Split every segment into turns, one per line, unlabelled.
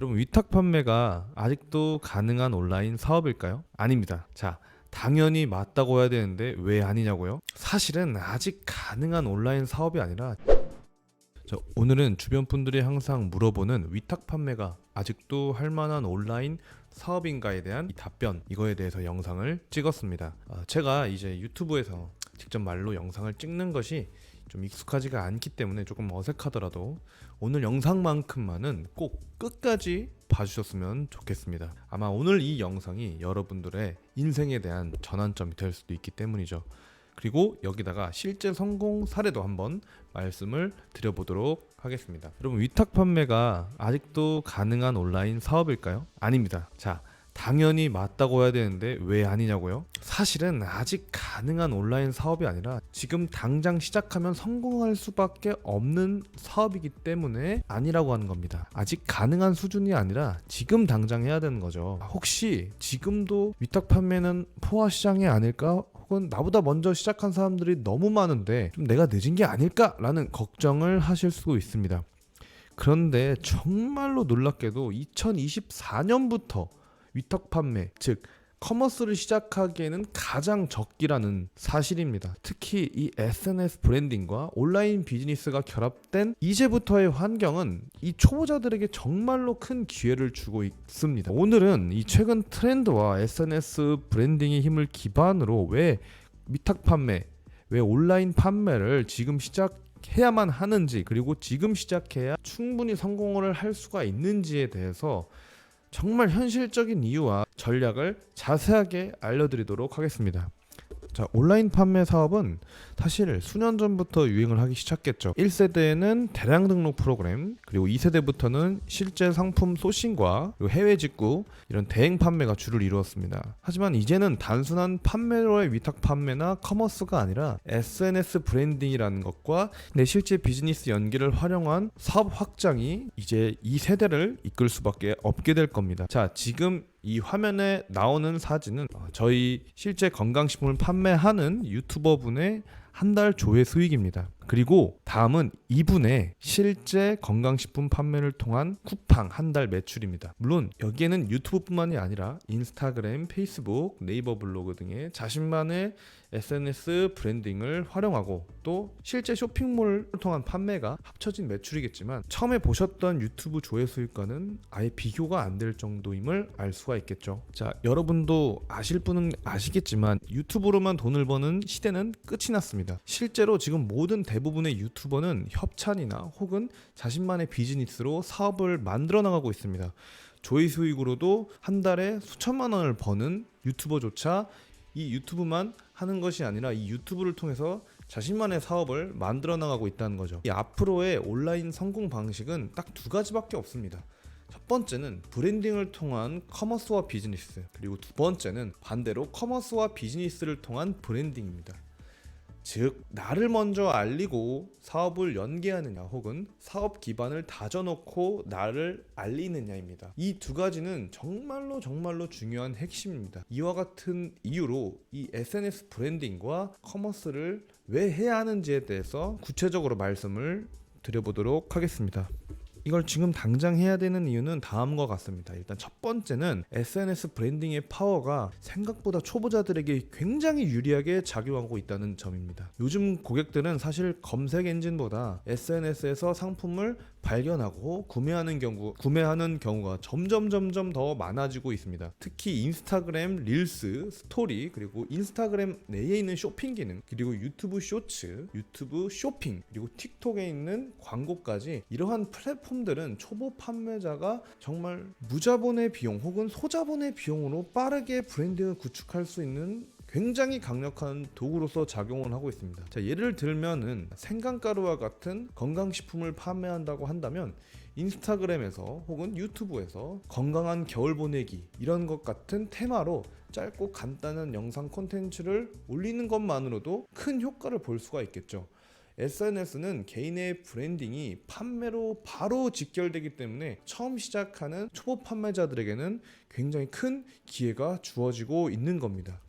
여러분, 위탁 판매가 아직도 가능한 온라인 사업일까요? 아닙니다. 자, 당연히 맞다고 해야 되는데 왜 아니냐고요? 사실은 아직 가능한 온라인 사업이 아니라, 오늘은 주변 분들이 항상 물어보는 위탁 판매가 아직도 할 만한 온라인 사업인가에 대한 이 답변, 이거에 대해서 영상을 찍었습니다. 제가 이제 유튜브에서 직접 말로 영상을 찍는 것이 좀 익숙하지가 않기 때문에 조금 어색하더라도 오늘 영상만큼만은 꼭 끝까지 봐주셨으면 좋겠습니다. 아마 오늘 이 영상이 여러분들의 인생에 대한 전환점이 될 수도 있기 때문이죠. 그리고 여기다가 실제 성공 사례도 한번 말씀을 드려보도록 하겠습니다. 여러분, 위탁 판매가 아직도 가능한 온라인 사업일까요? 아닙니다. 자, 당연히 맞다고 해야 되는데 왜 아니냐고요? 사실은 아직 가능한 온라인 사업이 아니라 지금 당장 시작하면 성공할 수밖에 없는 사업이기 때문에 아니라고 하는 겁니다. 아직 가능한 수준이 아니라 지금 당장 해야 되는 거죠. 혹시 지금도 위탁 판매는 포화 시장이 아닐까? 혹은 나보다 먼저 시작한 사람들이 너무 많은데 좀 내가 늦은 게 아닐까라는 걱정을 하실 수 있습니다. 그런데 정말로 놀랍게도 2024년부터 위탁 판매, 즉 커머스를 시작하기에는 가장 적기라는 사실입니다. 특히 이 SNS 브랜딩과 온라인 비즈니스가 결합된 이제부터의 환경은 이 초보자들에게 정말로 큰 기회를 주고 있습니다. 오늘은 이 최근 트렌드와 SNS 브랜딩의 힘을 기반으로 왜 위탁 판매, 왜 온라인 판매를 지금 시작해야만 하는지, 그리고 지금 시작해야 충분히 성공을 할 수가 있는지에 대해서 정말 현실적인 이유와 전략을 자세하게 알려드리도록 하겠습니다. 자, 온라인 판매 사업은 사실 수년 전부터 유행을 하기 시작했죠. 1세대에는 대량 등록 프로그램, 그리고 2세대부터는 실제 상품 소싱과 해외 직구, 이런 대행 판매가 주를 이루었습니다. 하지만 이제는 단순한 판매로의 위탁 판매나 커머스가 아니라 SNS 브랜딩이라는 것과 내 실제 비즈니스 연계를 활용한 사업 확장이 이제 이 세대를 이끌 수밖에 없게 될 겁니다. 자, 지금 이 화면에 나오는 사진은 저희 실제 건강식품을 판매하는 유튜버 분의 한 달 조회 수익입니다. 그리고 다음은 이분의 실제 건강식품 판매를 통한 쿠팡 한 달 매출입니다. 물론 여기에는 유튜브뿐만이 아니라 인스타그램, 페이스북, 네이버 블로그 등의 자신만의 SNS 브랜딩을 활용하고 또 실제 쇼핑몰을 통한 판매가 합쳐진 매출이겠지만, 처음에 보셨던 유튜브 조회 수익과는 아예 비교가 안 될 정도임을 알 수가 있겠죠. 자, 여러분도 아실 분은 아시겠지만 유튜브로만 돈을 버는 시대는 끝이 났습니다. 실제로 지금 모든 대부분의 유튜버는 협찬이나 혹은 자신만의 비즈니스로 사업을 만들어 나가고 있습니다. 조회 수익으로도 한 달에 수천만 원을 버는 유튜버조차 이 유튜브만 하는 것이 아니라 이 유튜브를 통해서 자신만의 사업을 만들어 나가고 있다는 거죠. 이 앞으로의 온라인 성공 방식은 딱 두 가지밖에 없습니다. 첫 번째는 브랜딩을 통한 커머스와 비즈니스, 그리고 두 번째는 반대로 커머스와 비즈니스를 통한 브랜딩입니다. 즉, 나를 먼저 알리고 사업을 연계하느냐, 혹은 사업 기반을 다져놓고 나를 알리느냐입니다. 이 두 가지는 정말로 중요한 핵심입니다. 이와 같은 이유로 이 SNS 브랜딩과 커머스를 왜 해야 하는지에 대해서 구체적으로 말씀을 드려보도록 하겠습니다. 이걸 지금 당장 해야 되는 이유는 다음과 같습니다. 일단 첫 번째는 SNS 브랜딩의 파워가 생각보다 초보자들에게 굉장히 유리하게 작용하고 있다는 점입니다. 요즘 고객들은 사실 검색 엔진보다 SNS에서 상품을 발견하고 구매하는 경우가 점점 더 많아지고 있습니다. 특히 인스타그램 릴스, 스토리, 그리고 인스타그램 내에 있는 쇼핑 기능, 그리고 유튜브 쇼츠, 유튜브 쇼핑, 그리고 틱톡에 있는 광고까지, 이러한 플랫폼들은 초보 판매자가 정말 무자본의 비용 혹은 소자본의 비용으로 빠르게 브랜딩을 구축할 수 있는 굉장히 강력한 도구로서 작용을 하고 있습니다. 자, 예를 들면은 생강가루와 같은 건강식품을 판매한다고 한다면 인스타그램에서 혹은 유튜브에서 건강한 겨울 보내기, 이런 것 같은 테마로 짧고 간단한 영상 콘텐츠를 올리는 것만으로도 큰 효과를 볼 수가 있겠죠. SNS는 개인의 브랜딩이 판매로 바로 직결되기 때문에 처음 시작하는 초보 판매자들에게는 굉장히 큰 기회가 주어지고 있는 겁니다.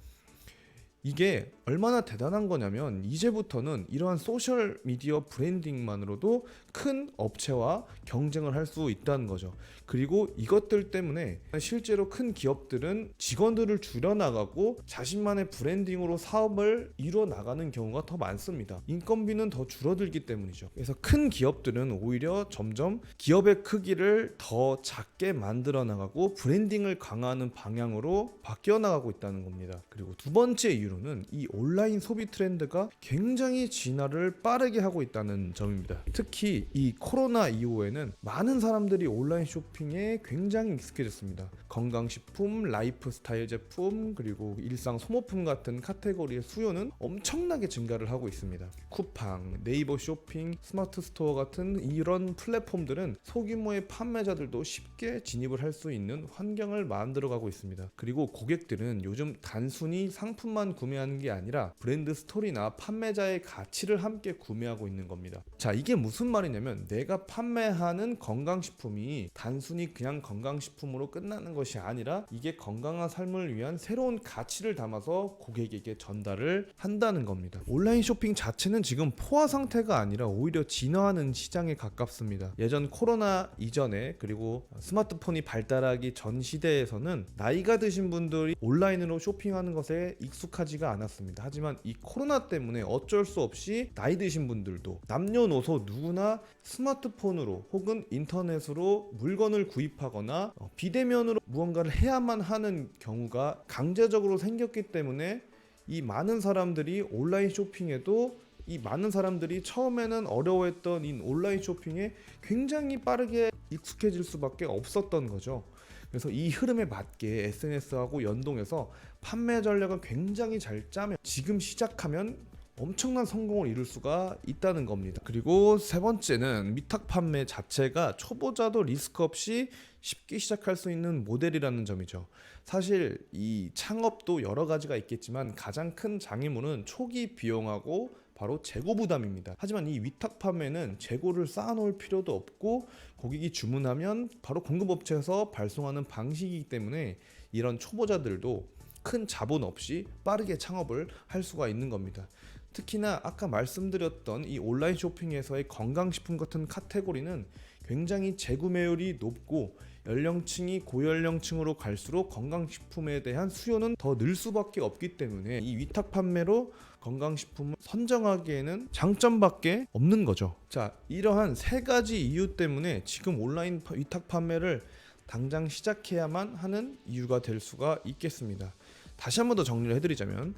이게 얼마나 대단한 거냐면 이제부터는 이러한 소셜 미디어 브랜딩만으로도 큰 업체와 경쟁을 할 수 있다는 거죠. 그리고 이것들 때문에 실제로 큰 기업들은 직원들을 줄여나가고 자신만의 브랜딩으로 사업을 이루어 나가는 경우가 더 많습니다. 인건비는 더 줄어들기 때문이죠. 그래서 큰 기업들은 오히려 점점 기업의 크기를 더 작게 만들어 나가고 브랜딩을 강화하는 방향으로 바뀌어 나가고 있다는 겁니다. 그리고 두 번째 이유로는 이 온라인 소비 트렌드가 굉장히 진화를 빠르게 하고 있다는 점입니다. 특히 이 코로나 이후에는 많은 사람들이 온라인 쇼핑에 굉장히 익숙해졌습니다. 건강식품, 라이프스타일 제품, 그리고 일상 소모품 같은 카테고리의 수요는 엄청나게 증가를 하고 있습니다. 쿠팡, 네이버 쇼핑, 스마트 스토어 같은 이런 플랫폼들은 소규모의 판매자들도 쉽게 진입을 할 수 있는 환경을 만들어가고 있습니다. 그리고 고객들은 요즘 단순히 상품만 구매하는 게 아니라 브랜드 스토리나 판매자의 가치를 함께 구매하고 있는 겁니다. 자, 이게 무슨 말이냐면 내가 판매하는 건강식품이 단순히 그냥 건강식품으로 끝나는 것이 아니라 이게 건강한 삶을 위한 새로운 가치를 담아서 고객에게 전달을 한다는 겁니다. 온라인 쇼핑 자체는 지금 포화 상태가 아니라 오히려 진화하는 시장에 가깝습니다. 예전 코로나 이전에 그리고 스마트폰이 발달하기 전 시대에서는 나이가 드신 분들이 온라인으로 쇼핑하는 것에 익숙하지가 않았습니다. 하지만 이 코로나 때문에 어쩔 수 없이 나이 드신 분들도 남녀노소 누구나 스마트폰으로 혹은 인터넷으로 물건을 구입하거나 비대면으로 무언가를 해야만 하는 경우가 강제적으로 생겼기 때문에 이 많은 사람들이 온라인 쇼핑에도 이 많은 사람들이 처음에는 어려워했던 이 온라인 쇼핑에 굉장히 빠르게 익숙해질 수밖에 없었던 거죠. 그래서 이 흐름에 맞게 SNS하고 연동해서 판매 전략을 굉장히 잘 짜면 지금 시작하면 엄청난 성공을 이룰 수가 있다는 겁니다. 그리고 세 번째는 위탁 판매 자체가 초보자도 리스크 없이 쉽게 시작할 수 있는 모델이라는 점이죠. 사실 이 창업도 여러 가지가 있겠지만 가장 큰 장애물은 초기 비용하고 바로 재고 부담입니다. 하지만 이 위탁 판매는 재고를 쌓아놓을 필요도 없고 고객이 주문하면 바로 공급업체에서 발송하는 방식이기 때문에 이런 초보자들도 큰 자본 없이 빠르게 창업을 할 수가 있는 겁니다. 특히나 아까 말씀드렸던 이 온라인 쇼핑에서의 건강식품 같은 카테고리는 굉장히 재구매율이 높고 연령층이 고연령층으로 갈수록 건강식품에 대한 수요는 더 늘 수밖에 없기 때문에 이 위탁 판매로 건강식품을 선정하기에는 장점밖에 없는 거죠. 자, 이러한 세 가지 이유 때문에 지금 온라인 위탁 판매를 당장 시작해야만 하는 이유가 될 수가 있겠습니다. 다시 한 번 더 정리를 해드리자면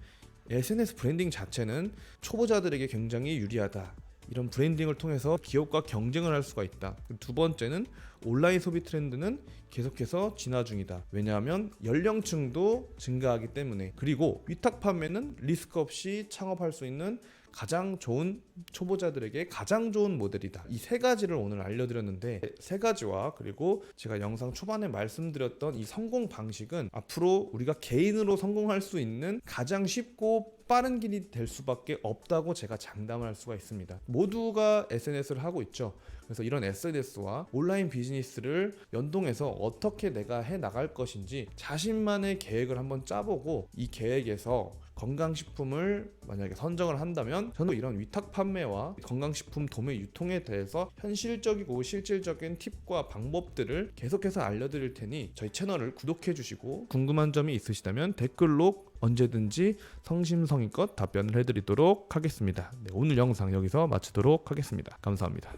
SNS 브랜딩 자체는 초보자들에게 굉장히 유리하다. 이런 브랜딩을 통해서 기업과 경쟁을 할 수가 있다. 두 번째는 온라인 소비 트렌드는 계속해서 진화 중이다. 왜냐하면 연령층도 증가하기 때문에. 그리고 위탁 판매는 리스크 없이 창업할 수 있는 가장 좋은 초보자들에게 가장 좋은 모델이다. 이 세 가지를 오늘 알려드렸는데 세 가지와 그리고 제가 영상 초반에 말씀드렸던 이 성공 방식은 앞으로 우리가 개인으로 성공할 수 있는 가장 쉽고 빠른 길이 될 수밖에 없다고 제가 장담을 할 수가 있습니다. 모두가 SNS를 하고 있죠. 그래서 이런 SNS와 온라인 비즈니스를 연동해서 어떻게 내가 해 나갈 것인지 자신만의 계획을 한번 짜보고 이 계획에서 건강식품을 만약에 선정을 한다면 저는 이런 위탁 판매와 건강식품 도매 유통에 대해서 현실적이고 실질적인 팁과 방법들을 계속해서 알려드릴 테니 저희 채널을 구독해 주시고 궁금한 점이 있으시다면 댓글로 언제든지 성심성의껏 답변을 해드리도록 하겠습니다. 네, 오늘 영상 여기서 마치도록 하겠습니다. 감사합니다.